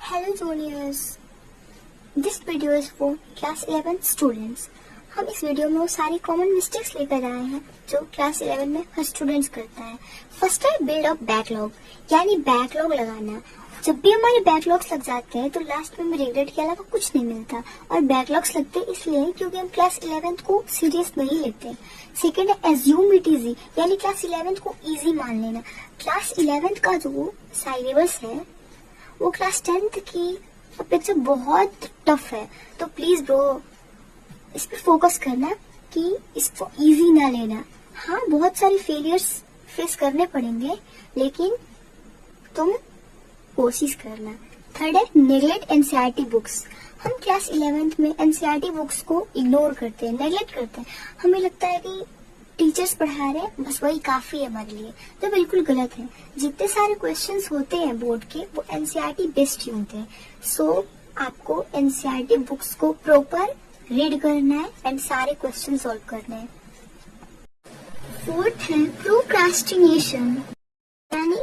Hello juniors, this video is for class 11 students. हम इस video में वो सारी कॉमन मिस्टेक्स लेकर आए हैं जो क्लास 11 में हर स्टूडेंट्स करता है। फर्स्ट है बिल्ड अप बैकलॉग, यानी बैकलॉग लगाना। जब भी हमारे बैकलॉग्स लग जाते हैं तो लास्ट में रिग्रेट के अलावा कुछ नहीं मिलता, और बैकलॉग्स लगते हैं इसलिए क्योंकि हम क्लास 11 को सीरियस नहीं लेते। सेकेंड है एज्यूम इट इजी, यानी क्लास 11 को इजी मान लेना। क्लास 11 का जो सिलेबस है वो क्लास 10th की अपेक्षा बहुत टफ है, तो प्लीज ब्रो इस पर फोकस करना कि इसको इजी ना लेना। हाँ, बहुत सारे फेलियर्स फेस करने पड़ेंगे, लेकिन तुम कोशिश करना। थर्ड है नेग्लेक्ट एनसीईआरटी बुक्स। हम क्लास 11th में एनसीईआरटी बुक्स को इग्नोर करते हैं, नेग्लेक्ट करते हैं। हमें लगता है कि टीचर्स पढ़ा रहे हैं, बस वही काफी है हमारे लिए, तो बिल्कुल गलत है। जितने सारे क्वेश्चंस होते हैं बोर्ड के वो एनसीईआरटी बेस्ड ही होते हैं। सो आपको एनसीईआरटी बुक्स को प्रॉपर रीड करना है एंड सारे क्वेश्चन सॉल्व करने हैं। फोर्थ है प्रोक्रास्टिनेशन, यानी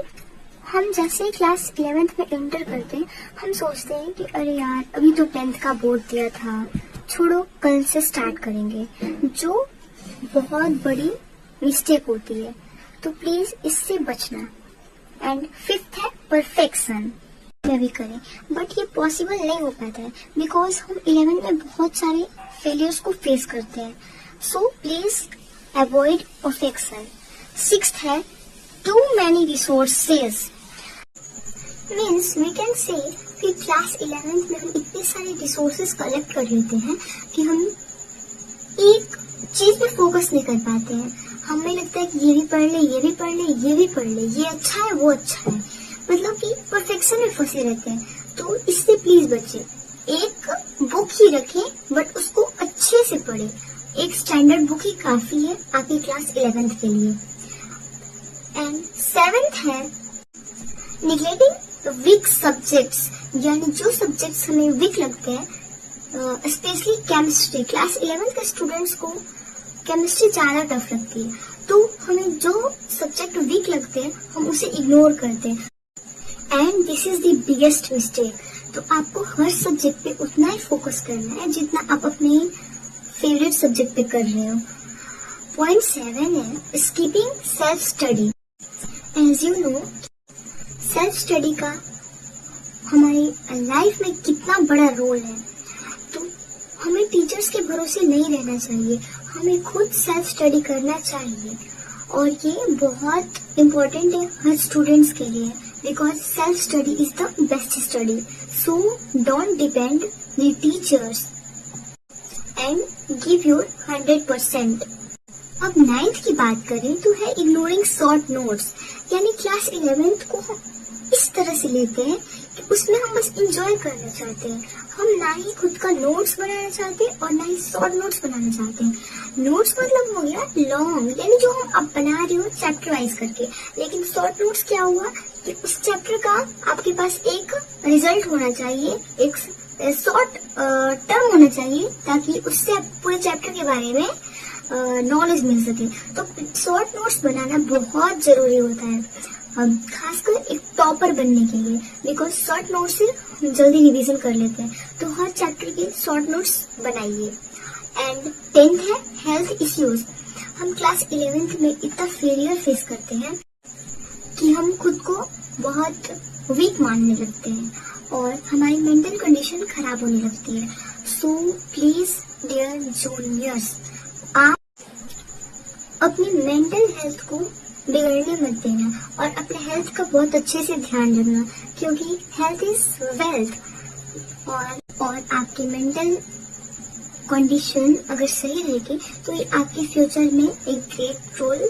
हम जैसे क्लास 11th में एंटर करते हैं हम सोचते हैं कि अरे यार अभी तो 10th का बोर्ड दिया था, छोड़ो कल से स्टार्ट करेंगे, जो बहुत बड़ी मिस्टेक होती है, तो प्लीज इससे बचना। एंड फिफ्थ है परफेक्शन, भी करें बट ये पॉसिबल नहीं हो पाता है बिकॉज हम 11 में बहुत सारे फेलियर्स को फेस करते हैं। So please avoid perfection. Sixth है too many resources, means we can say कि क्लास 11th में हम इतने सारे रिसोर्सेज कलेक्ट कर लेते हैं कि हम एक चीज में फोकस नहीं कर पाते हैं। हमें लगता है कि ये भी पढ़ ले, ये भी पढ़ ले, ये भी पढ़ ले, ये अच्छा है, वो अच्छा है, मतलब कि परफेक्शन में फंसे रहते हैं। तो इससे प्लीज बचे। एक बुक ही रखें बट उसको अच्छे से पढ़े। एक स्टैंडर्ड बुक ही काफी है आपकी क्लास 11th के लिए। एंड सेवेंथ है निग्लेक्टिंग वीक सब्जेक्ट्स, यानी जो सब्जेक्ट्स हमें वीक लगते हैं, स्पेशली केमिस्ट्री। क्लास 11th के स्टूडेंट्स को केमिस्ट्री ज्यादा टफ लगती है, तो हमें जो सब्जेक्ट वीक लगते हैं हम उसे इग्नोर करते हैं। And this is the biggest mistake. तो आपको हर सब्जेक्ट पे उतना ही फोकस करना है जितना आप अपने फेवरेट सब्जेक्ट पे कर रहे हो। पॉइंट 7 है skipping self study. As you know self study का हमारी लाइफ में कितना बड़ा रोल है, तो हमें टीचर्स के भरोसे नहीं रहना चाहिए, हमें खुद सेल्फ स्टडी करना चाहिए। और ये बहुत इम्पोर्टेंट है हर स्टूडेंट्स के लिए, because self-study is the best study. So don't depend the teachers and give your 100%. अब 9th की बात करें तो है ignoring short notes, यानी क्लास 11th को हम इस तरह से लेते हैं कि उसमें हम बस enjoy करना चाहते हैं। हम ना ही खुद का नोट्स बनाना चाहते हैं और ना ही शॉर्ट नोट्स बनाना चाहते हैं। नोट्स मतलब हो गया लॉन्ग, यानी जो हम अब बना रहे हो चैप्टर वाइज करके, लेकिन शॉर्ट नोट्स क्या हुआ कि उस चैप्टर का आपके पास एक रिजल्ट होना चाहिए, एक शॉर्ट टर्म होना चाहिए, ताकि उससे आप पूरे चैप्टर के बारे में नॉलेज मिल सके। तो शॉर्ट नोट्स बनाना बहुत जरूरी होता है, खासकर एक टॉपर बनने के लिए, बिकॉज शॉर्ट नोट्स से जल्दी रिवीजन कर लेते हैं। तो हर चैप्टर के शॉर्ट नोट्स बनाइए। एंड 10th है हेल्थ इश्यूज। हम क्लास 11th में इतना फेलियर फेस करते हैं कि हम खुद को बहुत वीक मानने लगते हैं और हमारी मेंटल कंडीशन खराब होने लगती है। सो प्लीज डियर जूनियर्स, आप अपनी मेंटल हेल्थ को बिगड़ने मत देना और अपने हेल्थ का बहुत अच्छे से ध्यान रखना, क्योंकि हेल्थ इज वेल्थ। और आपकी मेंटल कंडीशन अगर सही रहेगी तो ये आपके फ्यूचर में एक ग्रेट रोल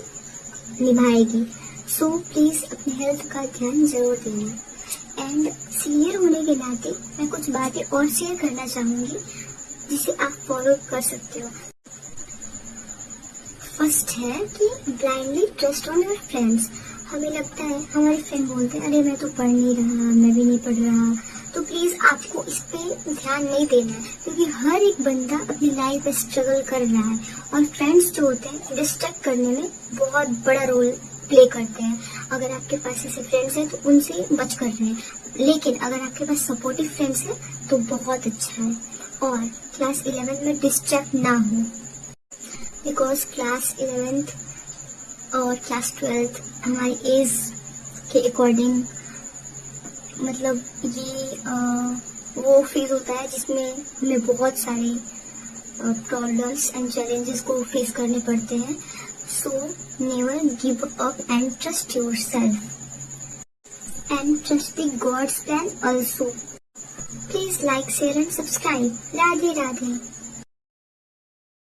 निभाएगी। सो प्लीज अपने हेल्थ का ध्यान जरूर देना। एंड सीनियर होने के नाते मैं कुछ बातें और शेयर करना चाहूंगी जिसे आप फॉलो कर सकते हो। फर्स्ट है कि blindly trust on your friends. हमें लगता है, हमारे फ्रेंड बोलते हैं अरे मैं तो पढ़ नहीं रहा, मैं भी नहीं पढ़ रहा, तो प्लीज आपको इस पे ध्यान नहीं देना है, क्योंकि हर एक बंदा अपनी लाइफ में स्ट्रगल कर रहा है और फ्रेंड्स जो होते हैं डिस्ट्रैक्ट करने में बहुत बड़ा रोल प्ले करते हैं। अगर आपके पास ऐसे फ्रेंड्स हैं तो उनसे बच कर रहें, लेकिन अगर आपके पास सपोर्टिव फ्रेंड्स हैं तो बहुत अच्छा है। और क्लास 11 में डिस्ट्रैक्ट ना हो, बिकॉज क्लास 11th और क्लास 12th हमारी एज के अकॉर्डिंग, मतलब ये वो फेज होता है जिसमें हमें बहुत सारे प्रॉब्लम्स एंड चैलेंजेस को फेस करने पड़ते हैं। So never give up and trust yourself and trust the gods plan also. Please like, share and subscribe. Radhe Radhe.